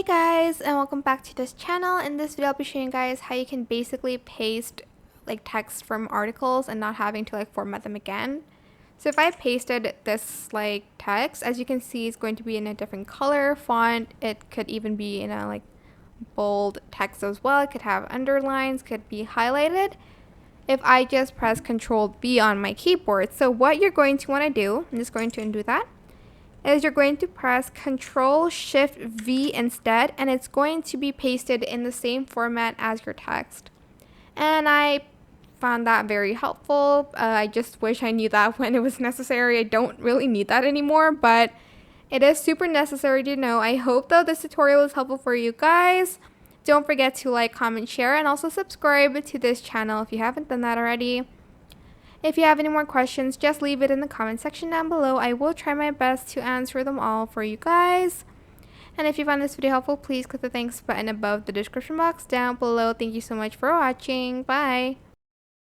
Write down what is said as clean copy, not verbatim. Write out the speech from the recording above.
Hey guys, and welcome back to this channel. In this video I'll be showing you guys how you can basically paste like text from articles and not having to like format them again. So if I pasted this like text, as you can see, it's going to be in a different color font. It could even be in a like bold text as well. It could have underlines, could be highlighted if I just press Ctrl B on my keyboard. So what you're going to want to do, I'm just going to undo that, is you're going to press Ctrl Shift V instead, and it's going to be pasted in the same format as your text. And I found that very helpful. I just wish I knew that when it was necessary. I don't really need that anymore, but it is super necessary to know. I hope though this tutorial is helpful for you guys. Don't forget to like, comment, share, and also subscribe to this channel if you haven't done that already. If you have any more questions, just leave it in the comment section down below. I will try my best to answer them all for you guys. And if you found this video helpful, please click the thanks button above the description box down below. Thank you so much for watching. Bye!